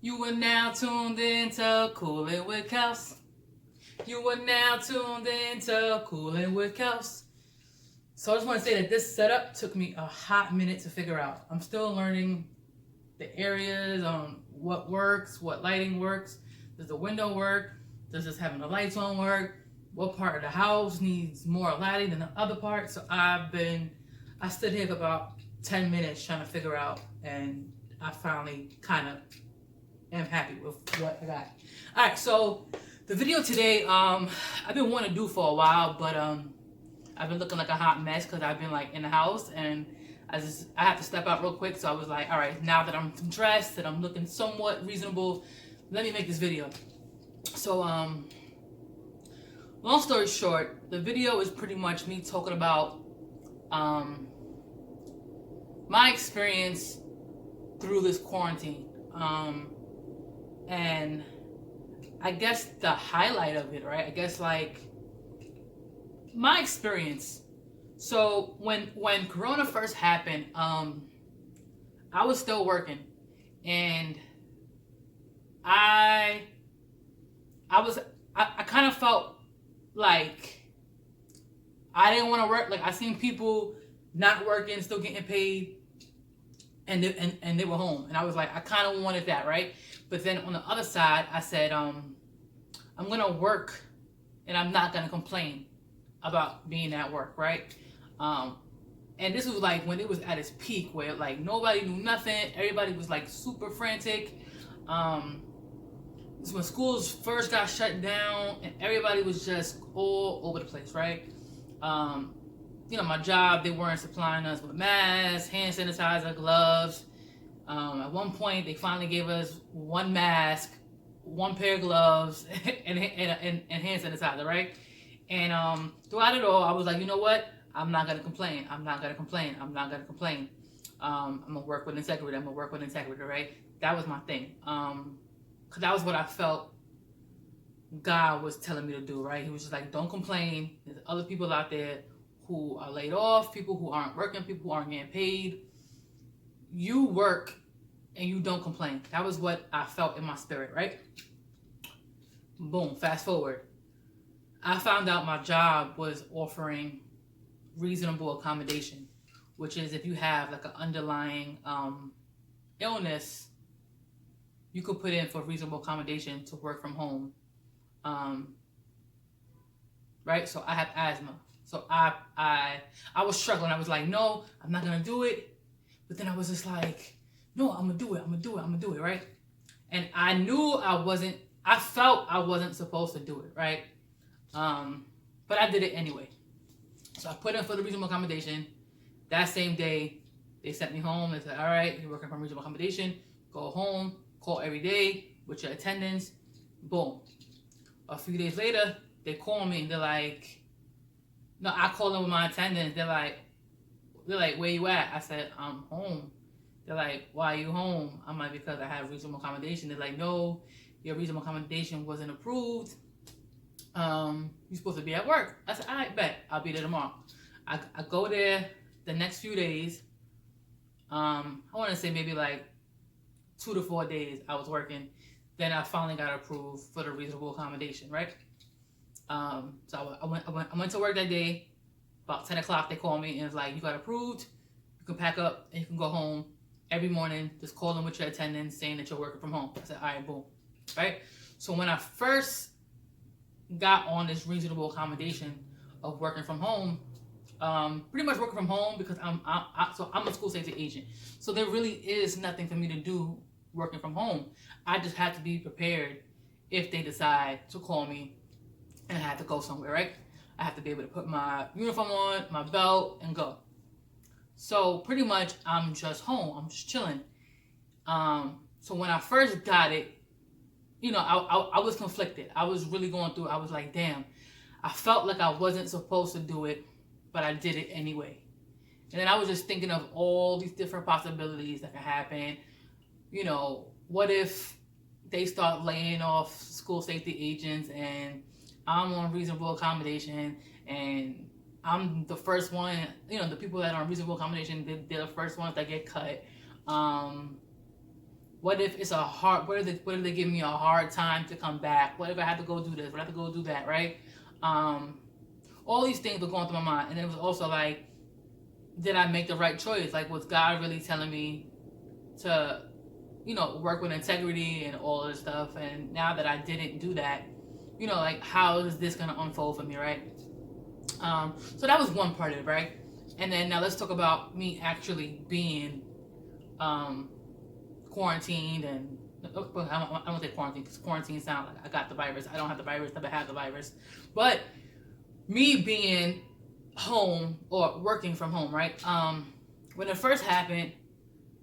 You are now tuned into Coolin' with Kels. You are now tuned into Coolin' with Kels. So I just want to say that this setup took me a hot minute to figure out. I'm still learning the areas on what works, what lighting works. Does the window work? Does just having the lights on work? What part of the house needs more lighting than the other part? So I stood here for about 10 minutes trying to figure out, and I finally kind of am happy with what I got. All right, so the video today, I've been wanting to do for a while, but I've been looking like a hot mess because I've been like in the house, and I have to step out real quick. So I was like, all right, now that I'm dressed and I'm looking somewhat reasonable, let me make this video. So long story short, the video is pretty much me talking about my experience through this quarantine. And I guess the highlight of it, right? I guess like my experience. So when Corona first happened, I was still working, and I kind of felt like I didn't want to work. Like I seen people not working, still getting paid, and they were home, and I was like, I kind of wanted that, right? But then on the other side, I said, I'm gonna work, and I'm not gonna complain about being at work, right? And this was like when it was at its peak, where like nobody knew nothing, everybody was like super frantic. This was when schools first got shut down, and everybody was just all over the place, right? My job, they weren't supplying us with masks, hand sanitizer, gloves. At one point, they finally gave us one mask, one pair of gloves, and hand sanitizer, right? And throughout it all, I was like, you know what? I'm not gonna complain. I'm not gonna complain. I'm not gonna complain. I'm gonna work with integrity. I'm gonna work with integrity, right? That was my thing. Cause that was what I felt God was telling me to do, right? He was just like, don't complain. There's other people out there who are laid off, people who aren't working, people who aren't getting paid. You work and you don't complain. That was what I felt in my spirit, right? Boom, fast forward. I found out my job was offering reasonable accommodation, which is if you have like an underlying illness, you could put in for reasonable accommodation to work from home. Right? So I have asthma. So I was struggling. I was like, no, I'm not gonna do it. But then I was just like, no, I'm gonna do it, right? And I felt I wasn't supposed to do it, right? But I did it anyway. So I put in for the reasonable accommodation. That same day, they sent me home. They said, all right, you're working from reasonable accommodation. Go home, call every day with your attendance. Boom. A few days later, they call me and they're like, no, I call them with my attendance. They're like, where you at? I said, I'm home. They're like, why are you home? I'm like, because I have reasonable accommodation. They're like, no, your reasonable accommodation wasn't approved. You're supposed to be at work. I said, all right, bet. I'll be there tomorrow. I go there the next few days. I want to say maybe like 2 to 4 days I was working. Then I finally got approved for the reasonable accommodation, right? So I went to work that day. About 10 o'clock, they called me and it's like, you got approved. You can pack up and you can go home. Every morning, just call them with your attendance saying that you're working from home. I said, all right, boom, right? So when I first got on this reasonable accommodation of working from home, pretty much working from home because I'm a school safety agent. So there really is nothing for me to do working from home. I just have to be prepared if they decide to call me and I have to go somewhere, right? I have to be able to put my uniform on, my belt, and go. So pretty much I'm just home. I'm just chilling. So when I first got it, I was conflicted. I was really going through it. I was like, damn, I felt like I wasn't supposed to do it, but I did it anyway. And then I was just thinking of all these different possibilities that could happen. What if they start laying off school safety agents and I'm on reasonable accommodation and I'm the first one, the people that are on reasonable accommodation, they're the first ones that get cut. What if it's a hard? What if they give me a hard time to come back? What if I have to go do this? What if I have to go do that? Right? All these things were going through my mind, and then it was also like, did I make the right choice? Like, was God really telling me to, work with integrity and all this stuff? And now that I didn't do that, like, how is this gonna unfold for me, right? So that was one part of it, right? And then now let's talk about me actually being quarantined, and I don't say quarantine because quarantine sounds like I got the virus. I don't have the virus, never had the virus. But me being home or working from home, right? When it first happened,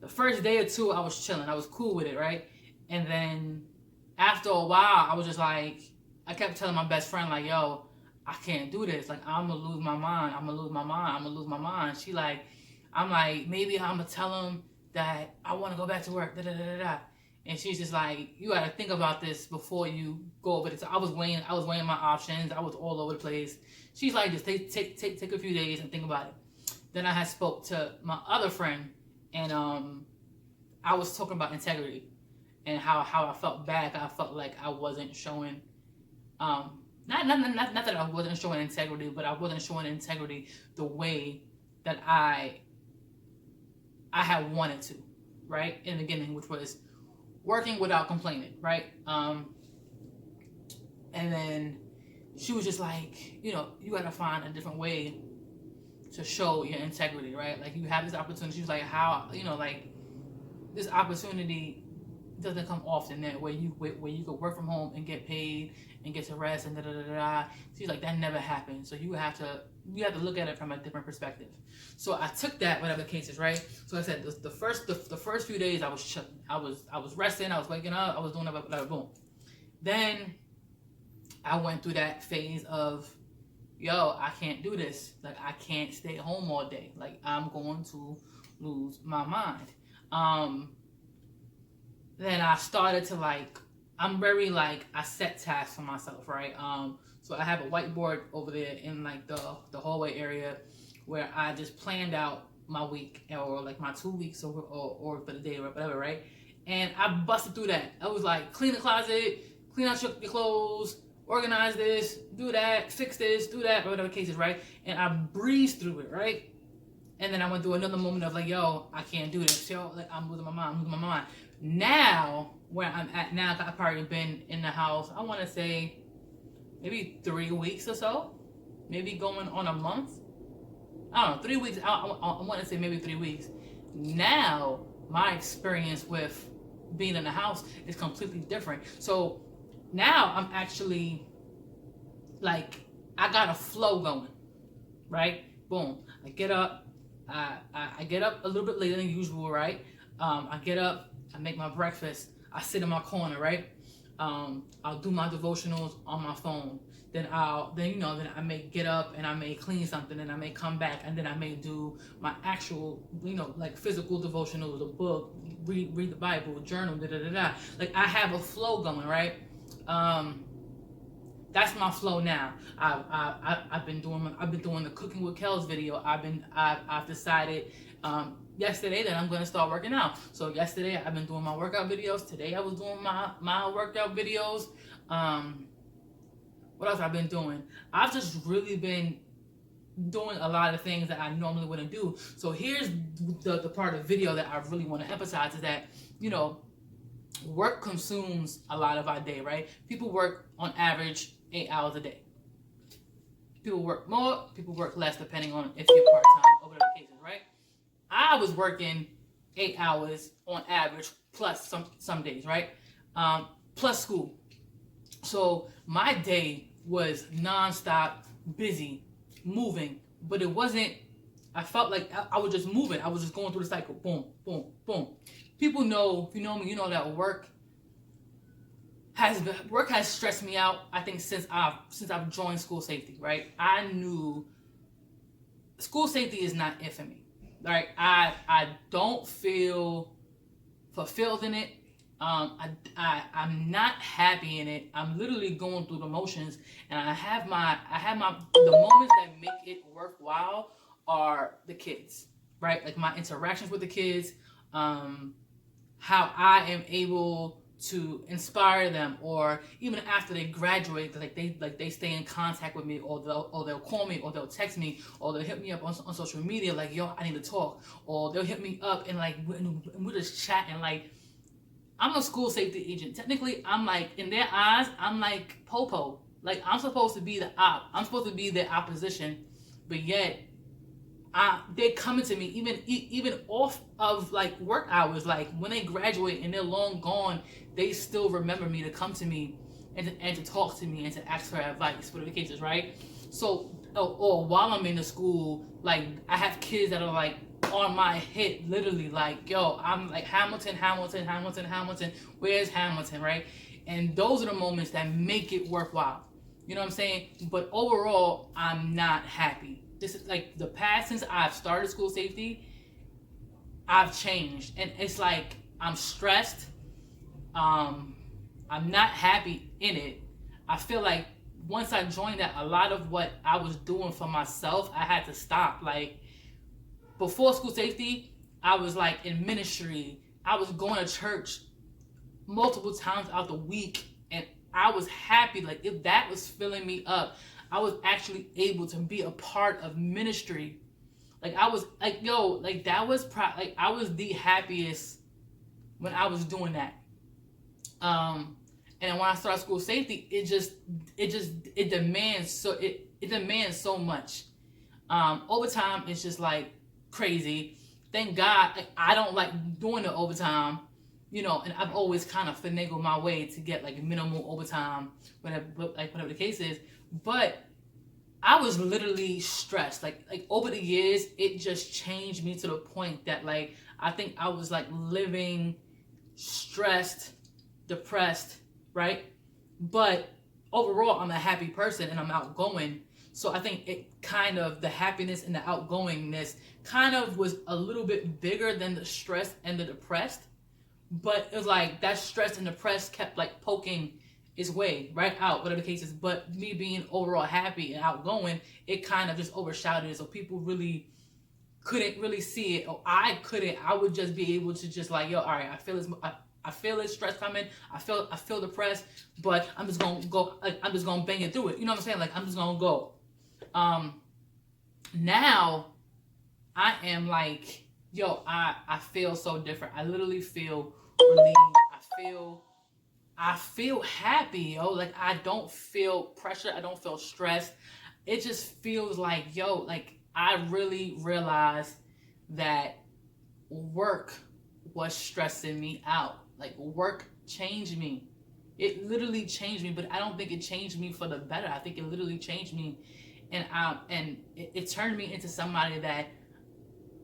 the first day or two, I was chilling. I was cool with it, right? And then after a while, I was just like, I kept telling my best friend, like, yo, I can't do this. Like, I'm going to lose my mind. I'm going to lose my mind. I'm going to lose my mind. I'm like, maybe I'm going to tell him that I want to go back to work. Da, da, da, da, da. And she's just like, you got to think about this before you go over this. So I was weighing my options. I was all over the place. She's like, just take a few days and think about it. Then I had spoke to my other friend, and I was talking about integrity and how I felt bad. I felt like I wasn't showing, not that I wasn't showing integrity, but I wasn't showing integrity the way that I had wanted to, right? In the beginning, which was working without complaining, right? And then she was just like, you gotta find a different way to show your integrity, right? Like, you have this opportunity. She was like, how, like, this opportunity doesn't come often there where you could work from home and get paid and get to rest and da da da da. She's like, that never happened. So you have to look at it from a different perspective. So I took that, whatever the case is, right? So I said the first few days I was chilling. I was resting. I was waking up. I was doing whatever. Boom. Then I went through that phase of, yo, I can't do this. Like, I can't stay home all day. Like, I'm going to lose my mind. Then I started to, like, I'm very, like, I set tasks for myself, right? So I have a whiteboard over there in, like, the hallway area where I just planned out my week, or like my 2 weeks, or for the day or whatever, right? And I busted through that. I was like, clean the closet, clean out your clothes, organize this, do that, fix this, do that, or whatever the case is, right? And I breezed through it, right? And then I went through another moment of like, yo, I can't do this. Yo, like, I'm losing my mind. Now, where I'm at now, I've probably been in the house, I want to say maybe 3 weeks or so, maybe going on a month. I don't know, 3 weeks. I want to say maybe 3 weeks. Now, my experience with being in the house is completely different. So now I'm actually, like, I got a flow going, right? Boom. I get up. I get up a little bit later than usual, right? I get up. I make my breakfast. I sit in my corner, right? I'll do my devotionals on my phone. Then I may get up and I may clean something, and I may come back, and then I may do my actual, like, physical devotionals, a book, read the Bible, journal, da da da da. Like, I have a flow going, right? That's my flow now. I've been doing the Cooking with Kels video. I've decided yesterday that I'm gonna start working out. So yesterday I've been doing my workout videos. Today I was doing my workout videos. What else I've been doing? I've just really been doing a lot of things that I normally wouldn't do. So here's the part of the video that I really want to emphasize, is that, work consumes a lot of our day, right? People work on average 8 hours a day. People work more, people work less, depending on if you're part-time or whatever the case is, right? I was working 8 hours on average, plus some days, right? Plus school. So my day was nonstop, busy, moving, but it wasn't, I felt like I was just moving. I was just going through the cycle. Boom, boom, boom. People know, if you know me, you know that work has stressed me out, I think, since I've joined school safety, right? I knew school safety is not it for me. Right? I don't feel fulfilled in it. I'm not happy in it. I'm literally going through the motions, and I have the moments that make it worthwhile are the kids, right? Like, my interactions with the kids, how I am able to inspire them, or even after they graduate, they stay in contact with me, or they'll call me, or they'll text me, or they'll hit me up on social media like, yo, I need to talk, or they'll hit me up and like we're just chatting. Like, I'm a school safety agent. Technically, I'm like, in their eyes, I'm like Popo. Like, I'm supposed to be the op. I'm supposed to be their opposition, but yet they're coming to me even off of like work hours. Like, when they graduate and they're long gone, they still remember me to come to me and to talk to me and to ask for advice, whatever the case is, right? So, or while I'm in the school, like, I have kids that are like on my hit, literally, like, yo, I'm like, Hamilton, where's Hamilton, right? And those are the moments that make it worthwhile. You know what I'm saying? But overall, I'm not happy. This is like the past, since I've started school safety, I've changed. And it's like, I'm stressed. I'm not happy in it. I feel like once I joined that, a lot of what I was doing for myself, I had to stop. Like, before school safety, I was like in ministry. I was going to church multiple times out the week, and I was happy. Like, if that was filling me up, I was actually able to be a part of ministry. Like, I was like, yo, like, that was like, I was the happiest when I was doing that. And when I started school safety, it demands so much. Overtime is just like crazy. Thank God, like, I don't like doing the overtime, and I've always kind of finagled my way to get like minimal overtime, whatever the case is. But I was literally stressed. Like over the years, it just changed me to the point that, like, I think I was like living stressed, depressed, right? But overall, I'm a happy person and I'm outgoing. So I think the happiness and the outgoingness kind of was a little bit bigger than the stress and the depressed. But it was like that stress and depressed kept like poking its way right out, whatever the case is. But me being overall happy and outgoing, it kind of just overshadowed it. So people really couldn't really see it, or I couldn't. I would just be able to just like, yo, all right, I feel it, stress coming. I feel depressed, but I'm just gonna go. Like, I'm just gonna bang it through it. You know what I'm saying? Like, I'm just gonna go. Now I am like, yo, I feel so different. I literally feel relieved. I feel happy, yo. Like, I don't feel pressure. I don't feel stressed. It just feels like, yo, like, I really realized that work was stressing me out. Like, work changed me. It literally changed me, but I don't think it changed me for the better. I think it literally changed me, and it turned me into somebody that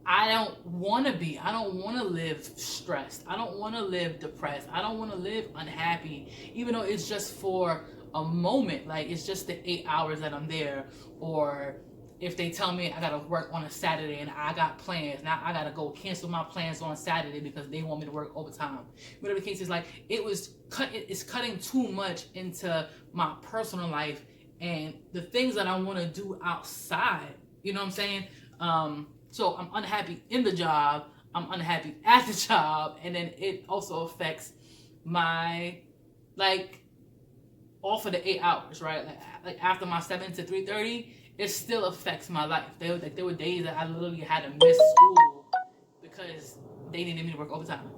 I don't want to be. I don't want to live stressed. I don't want to live depressed. I don't want to live unhappy, even though it's just for a moment. Like, it's just the 8 hours that I'm there, or if they tell me I gotta work on a Saturday and I got plans, now I gotta go cancel my plans on Saturday because they want me to work overtime. Whatever the case is, like, it's cutting too much into my personal life and the things that I want to do outside. You know what I'm saying? So I'm unhappy in the job. I'm unhappy at the job, and then it also affects my, like, off of the 8 hours, right? Like after my 7 to 3:30. It still affects my life. There were days that I literally had to miss school because they needed me to work overtime,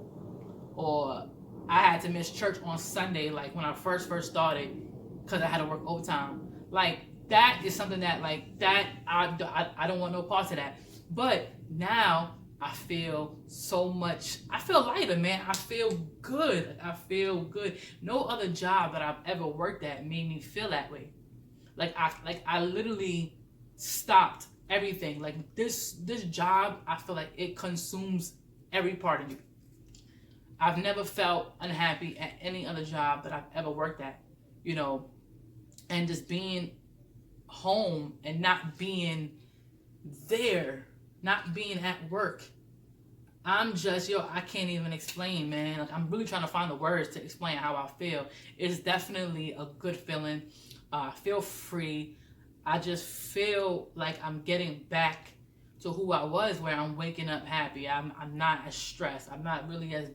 or I had to miss church on Sunday, like when I first started, because I had to work overtime. Like, that is something that, like, that I don't want no parts of that. But now I feel so much. I feel lighter, man. I feel good. No other job that I've ever worked at made me feel that way. I literally stopped everything. Like, this job, I feel like it consumes every part of me. I've never felt unhappy at any other job that I've ever worked at, and just being home and not being there, not being at work. I'm just, I can't even explain, man. Like, I'm really trying to find the words to explain how I feel. It's definitely a good feeling. I feel free. I just feel like I'm getting back to who I was, where I'm waking up happy. I'm not as stressed. I'm not really as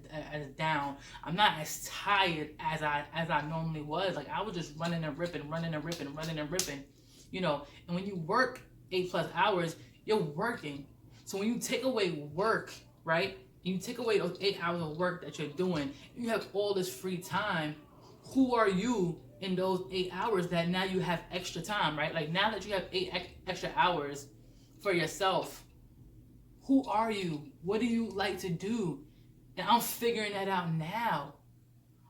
down. I'm not as tired as I normally was. Like I was just running and ripping, running and ripping, running and ripping, you know. And when you work 8+ hours, you're working. So when you take away work, right? You take away those 8 hours of work that you're doing, you have all this free time. Who are you in those 8 hours that now you have extra time, right? Like now that you have extra hours for yourself, who are you? What do you like to do? And I'm figuring that out now.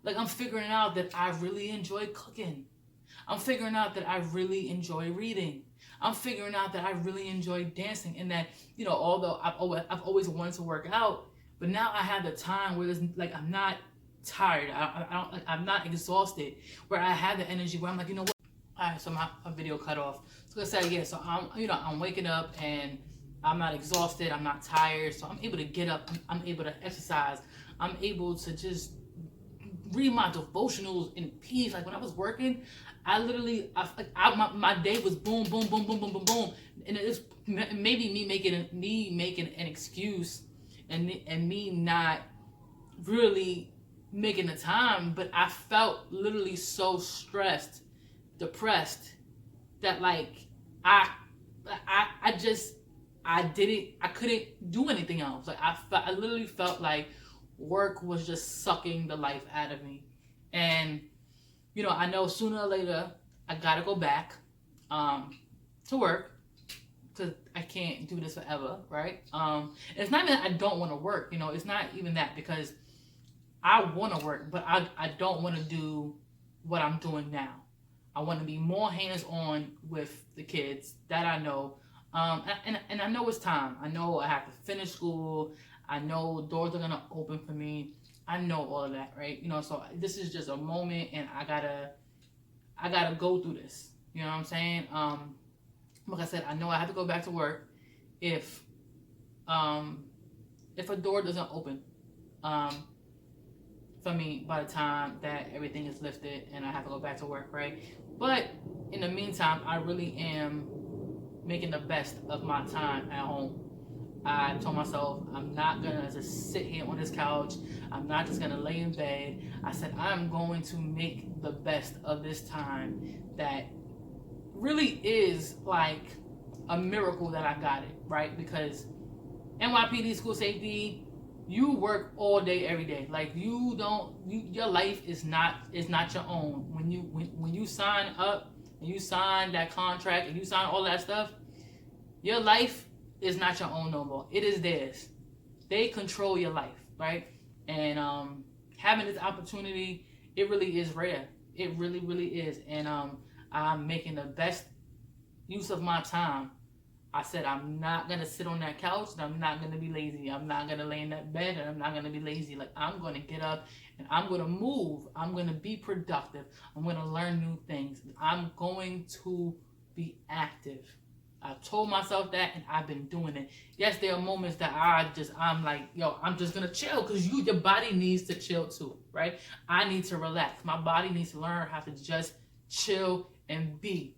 Like I'm figuring out that I really enjoy cooking. I'm figuring out that I really enjoy reading. I'm figuring out that I really enjoy dancing, and that, you know, although I've always wanted to work out, but now I have the time where there's like I'm not tired. I'm not exhausted. Where I have the energy where I'm like, you know what? All right, so my video cut off. So I said, yeah. So I'm waking up and I'm not exhausted. I'm not tired. So I'm able to get up. I'm able to exercise. I'm able to just read my devotionals in peace. Like when I was working, I literally, my day was boom, boom, boom, boom, boom, boom, boom, and it's maybe me making an excuse, and me not really making the time, but I felt literally so stressed, depressed, that like I couldn't do anything else. Like I literally felt like work was just sucking the life out of me. And you know, I know sooner or later I gotta go back to work, because I can't do this forever, right? It's not even that I don't want to work, you know, it's not even that, because I want to work, but I don't want to do what I'm doing now. I want to be more hands-on with the kids that I know. And I know it's time. I know I have to finish school. I know doors are going to open for me. I know all of that, right? You know, so this is just a moment, and I gotta go through this. You know what I'm saying? Like I said, I know I have to go back to work if a door doesn't open for me by the time that everything is lifted and I have to go back to work, right? But in the meantime, I really am making the best of my time at home. I told myself I'm not gonna just sit here on this couch. I'm not just gonna lay in bed. I said I'm going to make the best of this time that really is like a miracle that I got it, right? Because NYPD school safety, you work all day, every day. Like your life is not your own. When you sign up and you sign that contract and you sign all that stuff, your life is not your own no more. It is theirs. They control your life, right? And having this opportunity, it really is rare. It really, really is. And I'm making the best use of my time. I said I'm not gonna sit on that couch, and I'm not gonna be lazy. I'm not gonna lay in that bed, and I'm not gonna be lazy. Like I'm gonna get up and I'm gonna move. I'm gonna be productive. I'm gonna learn new things. I'm going to be active. I told myself that, and I've been doing it. Yes, there are moments that I'm like, yo, I'm just gonna chill, because your body needs to chill too, right? I need to relax. My body needs to learn how to just chill and be.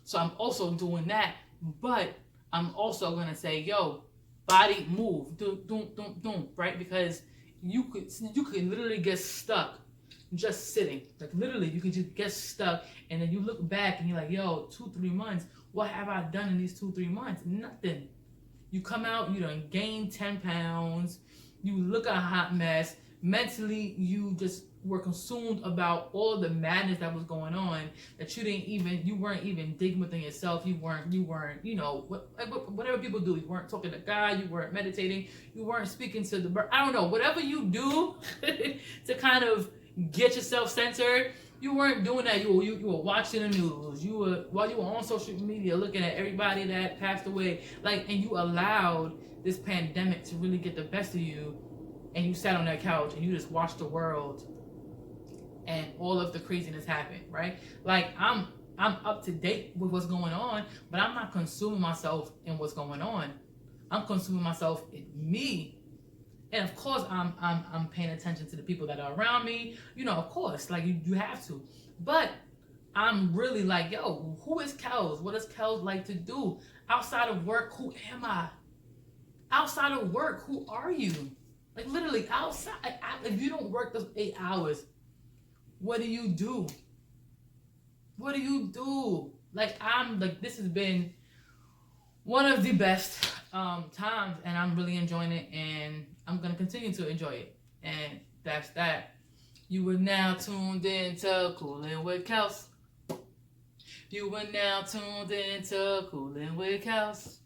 So I'm also doing that, but I'm also gonna say, yo, body move, do, right? Because you could literally get stuck just sitting. Like literally, you could just get stuck, and then you look back and you're like, yo, 2-3 months. What have I done in these 2-3 months? Nothing. You come out, you done gained 10 pounds. You look a hot mess. Mentally, you just were consumed about all the madness that was going on, that you weren't even digging within yourself. You weren't, you know, whatever people do. You weren't talking to God. You weren't meditating. You weren't speaking to the bird. I don't know. Whatever you do to kind of get yourself centered, you weren't doing that. You were watching the news. While you were on social media looking at everybody that passed away, like, and you allowed this pandemic to really get the best of you, and you sat on that couch and you just watched the world and all of the craziness happen, right? Like I'm up to date with what's going on, but I'm not consuming myself in what's going on. I'm consuming myself in me. And of course, I'm paying attention to the people that are around me. You know, of course, like you have to. But I'm really like, yo, who is Kels? What does Kels like to do outside of work? Who am I? outside of work, who are you? Like literally outside, if you don't work those 8 hours, what do you do? What do you do? Like this has been one of the best times, and I'm really enjoying it, and I'm gonna continue to enjoy it. And that's that. You are now tuned in to Coolin' with Kels. You are now tuned in to Coolin' with Kels.